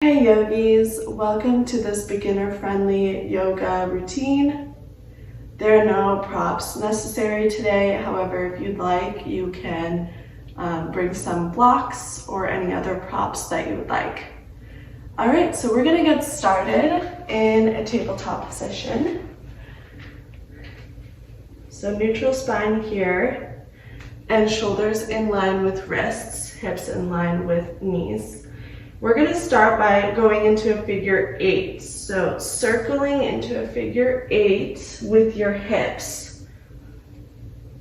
Hey yogis, welcome to this beginner-friendly yoga routine. There are no props necessary today. However, if you'd like, you can bring some blocks or any other props that you would like. All right, so we're gonna get started in a tabletop position. So neutral spine here and shoulders in line with wrists, hips in line with knees. We're going to start by going into a figure 8. So circling into a figure 8 with your hips.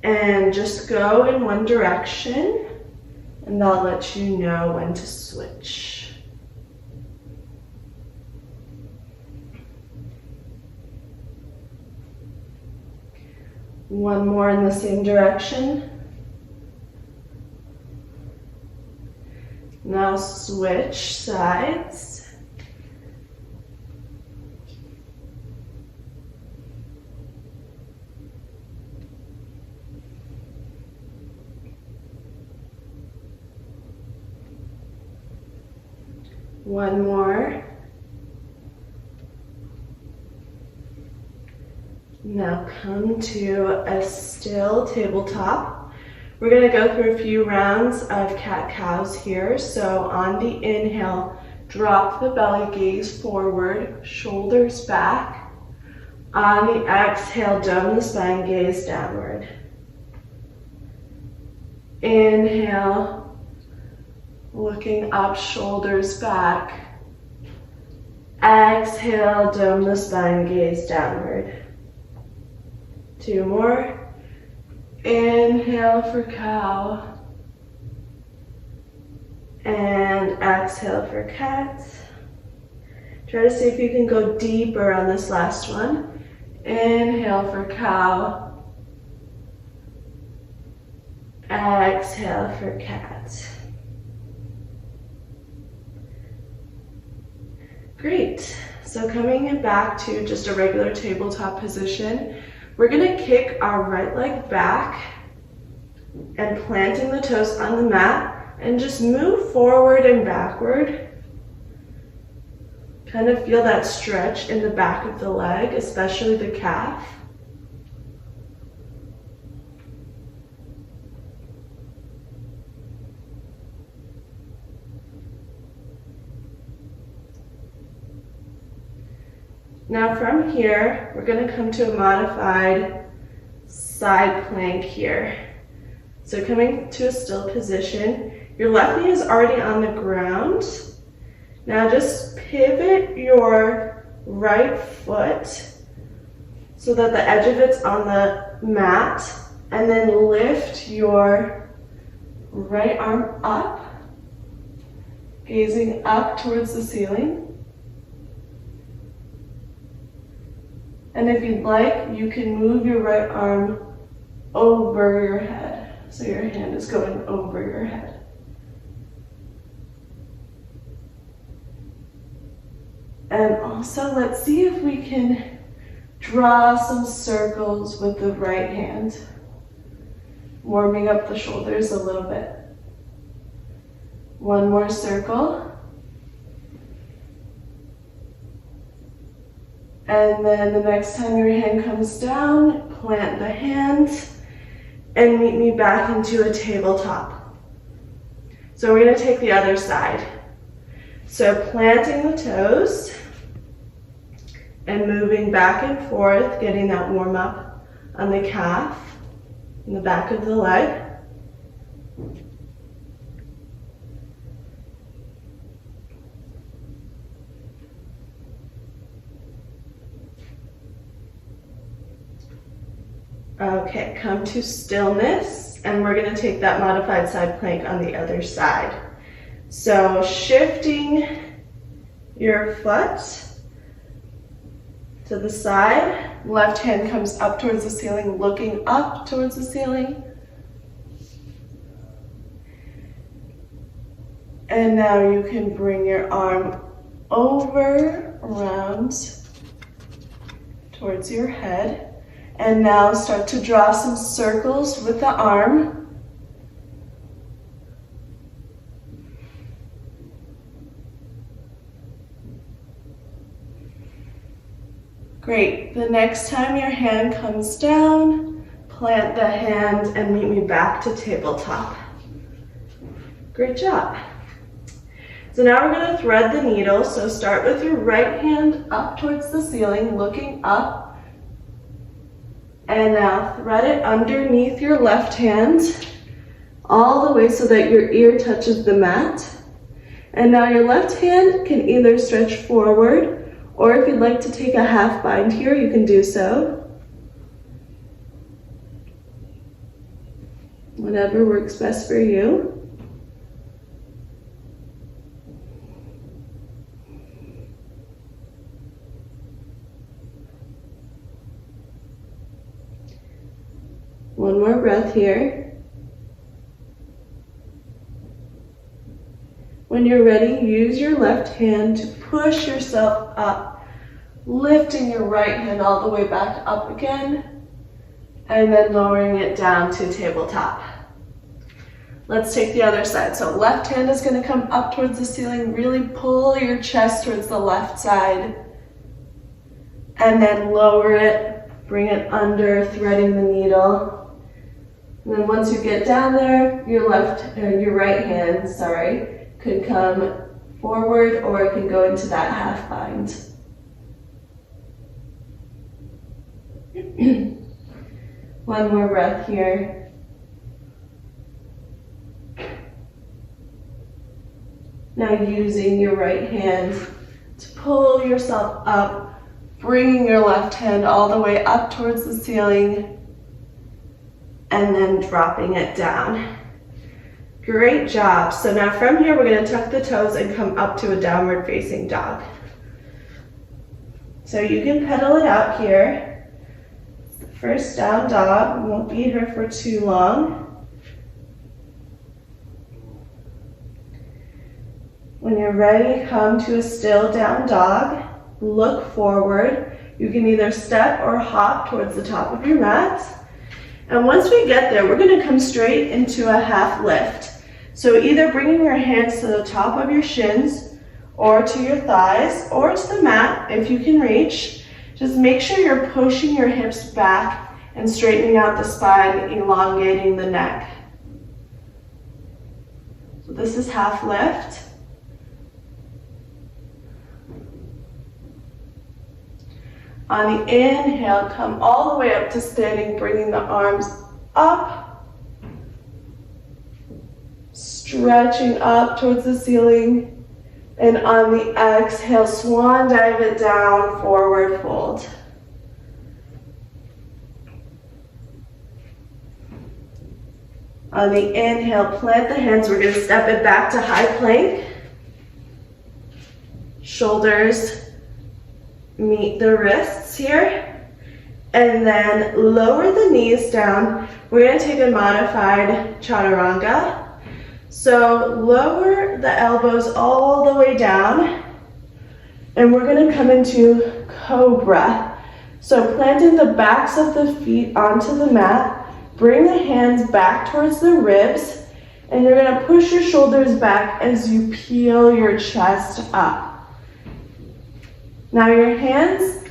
And just go in one direction, and I'll let you know when to switch. One more in the same direction. Now switch sides. One more. Now come to a still tabletop. We're going to go through a few rounds of cat-cows here. So on the inhale, drop the belly gaze forward, shoulders back. On the exhale, dome the spine, gaze downward. Inhale, looking up, shoulders back. Exhale, dome the spine, gaze downward. Two more. Inhale for cow, and exhale for cat. Try to see if you can go deeper on this last one. Inhale for cow, exhale for cat. Great, so coming back to just a regular tabletop position, we're going to kick our right leg back and planting the toes on the mat and just move forward and backward. Kind of feel that stretch in the back of the leg, especially the calf. Now from here, we're going to come to a modified side plank here. So coming to a still position, your left knee is already on the ground. Now just pivot your right foot so that the edge of it's on the mat, and then lift your right arm up, gazing up towards the ceiling. And if you'd like, you can move your right arm over your head. So your hand is going over your head. And also, let's see if we can draw some circles with the right hand, warming up the shoulders a little bit. One more circle. And then the next time your hand comes down, plant the hand and meet me back into a tabletop. So we're going to take the other side. So planting the toes and moving back and forth, getting that warm up on the calf and the back of the leg. Okay, come to stillness, and we're going to take that modified side plank on the other side. So shifting your foot to the side, left hand comes up towards the ceiling, looking up towards the ceiling. And now you can bring your arm over, around, towards your head. And now start to draw some circles with the arm. Great. The next time your hand comes down, plant the hand and meet me back to tabletop. Great job. So now we're going to thread the needle. So start with your right hand up towards the ceiling, looking up. And now thread it underneath your left hand, all the way so that your ear touches the mat. And now your left hand can either stretch forward, or if you'd like to take a half bind here, you can do so. Whatever works best for you. One more breath here. When you're ready, use your left hand to push yourself up, lifting your right hand all the way back up again, and then lowering it down to tabletop. Let's take the other side. So left hand is going to come up towards the ceiling. Really pull your chest towards the left side, and then lower it, bring it under, threading the needle. And then once you get down there, your right hand, could come forward, or it can go into that half bind. One more breath here. Now using your right hand to pull yourself up, bringing your left hand all the way up towards the ceiling, and then dropping it down. Great job. So now from here, we're going to tuck the toes and come up to a downward facing dog. So you can pedal it out here. It's the first down dog. We won't be here for too long. When you're ready, come to a still down dog. Look forward. You can either step or hop towards the top of your mat. And once we get there, we're going to come straight into a half lift. So either bringing your hands to the top of your shins, or to your thighs, or to the mat if you can reach. Just make sure you're pushing your hips back and straightening out the spine, elongating the neck. So this is half lift. On the inhale, come all the way up to standing, bringing the arms up, stretching up towards the ceiling. And on the exhale, swan dive it down, forward fold. On the inhale, plant the hands. We're going to step it back to high plank. Shoulders meet the wrists here, and then lower the knees down. We're going to take a modified chaturanga. So lower the elbows all the way down, and we're going to come into cobra. So planting the backs of the feet onto the mat, bring the hands back towards the ribs, and you're going to push your shoulders back as you peel your chest up. Now your hands,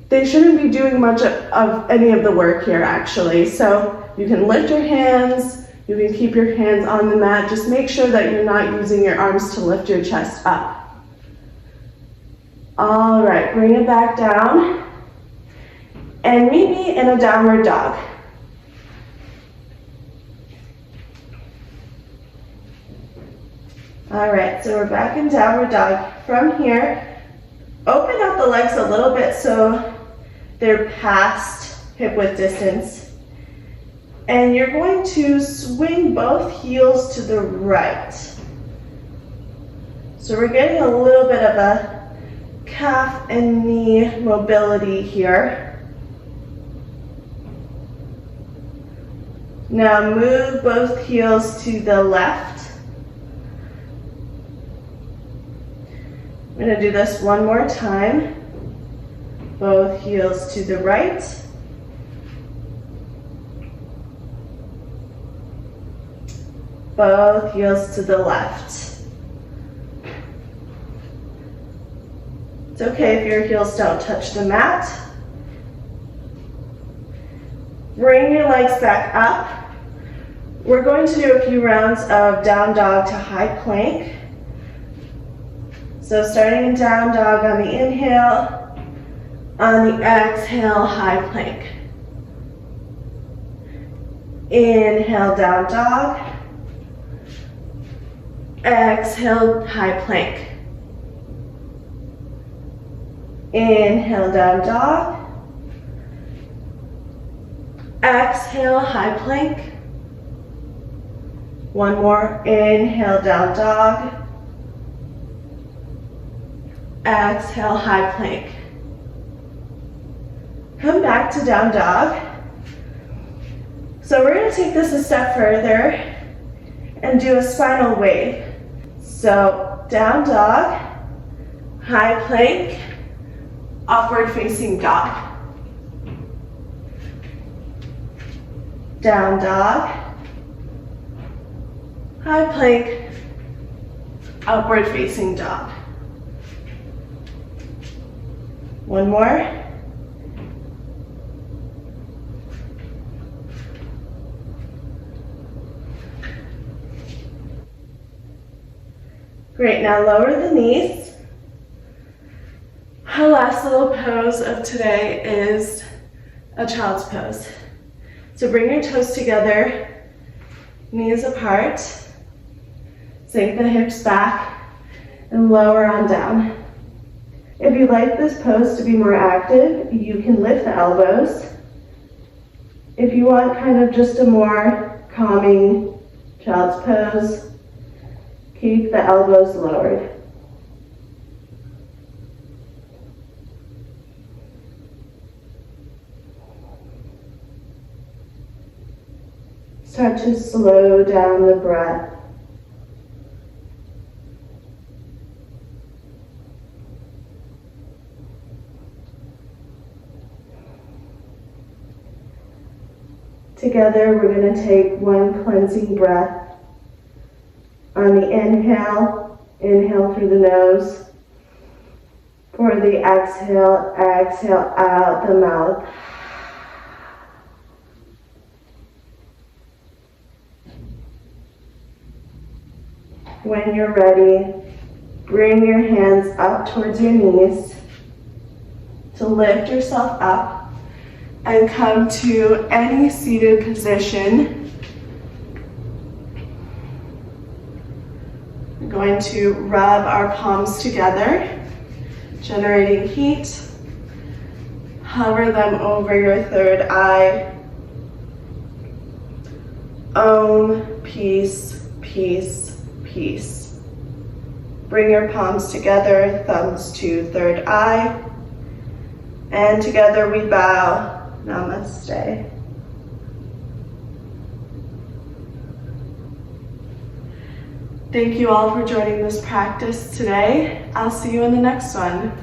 they shouldn't be doing much of any of the work here actually. So you can lift your hands, you can keep your hands on the mat. Just make sure that you're not using your arms to lift your chest up. All right, bring it back down and meet me in a downward dog. All right, so we're back in downward dog. From here, open out the legs a little bit so they're past hip width distance. And you're going to swing both heels to the right. So we're getting a little bit of a calf and knee mobility here. Now move both heels to the left. I'm going to do this one more time. Both heels to the right. Both heels to the left. It's okay if your heels don't touch the mat. Bring your legs back up. We're going to do a few rounds of down dog to high plank. So starting in down dog on the inhale, on the exhale, high plank. Inhale, down dog. Exhale, high plank. Inhale, down dog. Exhale, high plank. One more. Inhale, down dog. Exhale, high plank. Come back to down dog. So we're going to take this a step further and do a spinal wave. So down dog, high plank, upward facing dog. Down dog, high plank, upward facing dog. One more. Great, now lower the knees. Our last little pose of today is a child's pose. So bring your toes together, knees apart, sink the hips back, and lower on down. If you'd like this pose to be more active, you can lift the elbows. If you want kind of just a more calming child's pose, keep the elbows lowered. Start to slow down the breath. Together, we're going to take one cleansing breath. On the inhale, inhale through the nose. For the exhale, exhale out the mouth. When you're ready, bring your hands up towards your knees to lift yourself up and come to any seated position. We're going to rub our palms together, generating heat. Hover them over your third eye. Om, peace, peace, peace. Bring your palms together, thumbs to third eye. And together we bow. Namaste. Thank you all for joining this practice today. I'll see you in the next one.